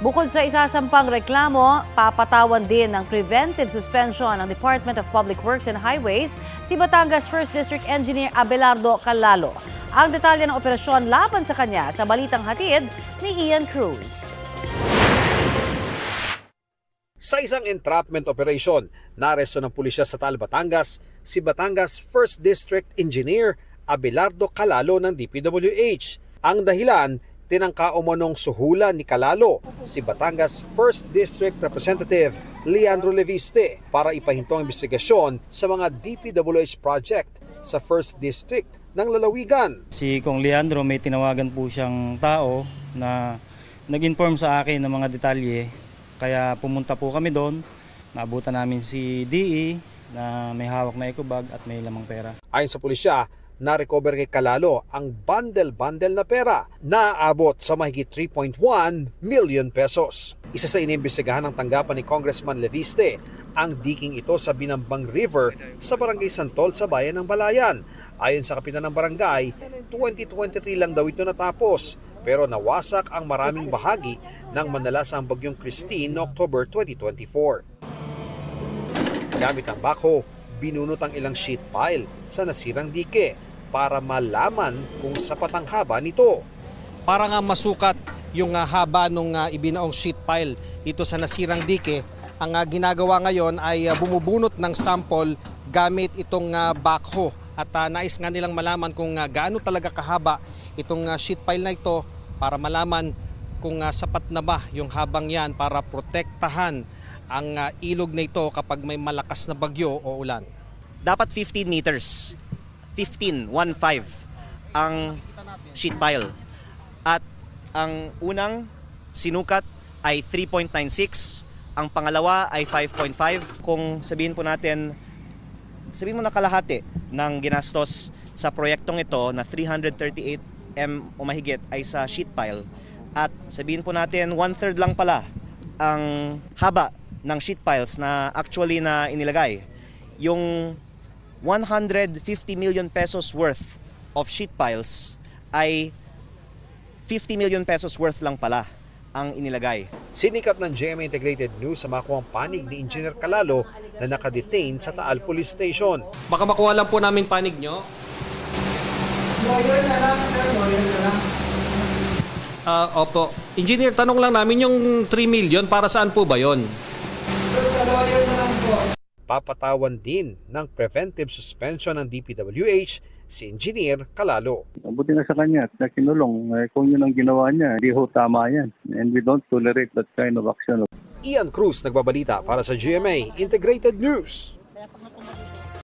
Bukod sa isasampang reklamo, papatawan din ng preventive suspension ng Department of Public Works and Highways si Batangas 1st District Engineer Abelardo Calalo. Ang detalye ng operasyon laban sa kanya sa balitang hatid ni Ian Cruz. Sa isang entrapment operation, naaresto ng pulisya sa Taal, Batangas si Batangas 1st District Engineer Abelardo Calalo ng DPWH. Ang dahilan, tinangka umanong suhulan ni Calalo si Batangas 1st District Representative Leandro Leviste para ipahinto ang investigasyon sa mga DPWH project sa 1st District ng lalawigan. Si Kong Leandro may tinawagan po siyang tao na nag-inform sa akin ng mga detalye. Kaya pumunta po kami doon, naabutan namin si DE na may hawak na eco bag at may lamang pera. Ayon sa pulisya, na-recover kay Calalo ang bundle-bundle na pera na aabot sa mahigit 3.1 million pesos. Isa sa inimbestigahan ng tanggapan ni Congressman Leviste, ang diking ito sa Binambang River sa Barangay Santol sa bayan ng Balayan. Ayon sa kapitan ng barangay, 2023 lang daw ito natapos. Pero nawasak ang maraming bahagi ng manalasang bagyong Christine noong October 2024. Gamit ang backhoe, binunot ang ilang sheet pile sa nasirang dike para malaman kung sapat ang haba nito. Para nga masukat yung haba ng ibinaong sheet pile dito sa nasirang dike, ang ginagawa ngayon ay bumubunot ng sample gamit itong backhoe. At nais nga nilang malaman kung gaano talaga kahaba itong sheet pile na ito para malaman kung sapat na ba yung habang yan para protektahan ang ilog na ito kapag may malakas na bagyo o ulan. Dapat 15 meters, 15 ang sheet pile. At ang unang sinukat ay 3.96, ang pangalawa ay 5.5. Kung sabihin po natin, sabihin mo na kalahati ng ginastos sa proyektong ito na 338 o mahigit ay sa sheet pile. At sabihin po natin 1/3 lang pala ang haba ng sheet piles na actually na inilagay. Yung 150 million pesos worth of sheet piles ay 50 million pesos worth lang pala ang inilagay. Sinikap ng GMA Integrated News sa makuhang panig ni Engineer Calalo na nakadetain sa Taal Police Station. Baka makuha lang po namin panig nyo. Lawyer na lang, sir. Lawyer na lang. Opo. Engineer, tanong lang namin yung 3 million, para saan po ba yon? Sir, sa lawyer na lang po. Papatawan din ng preventive suspension ng DPWH si Engineer Calalo. Mabuti na sa kanya at kinulong. Kung yun ang ginawa niya, hindi ho tama yan. And we don't tolerate that kind of action. Ian Cruz nagbabalita para sa GMA Integrated News.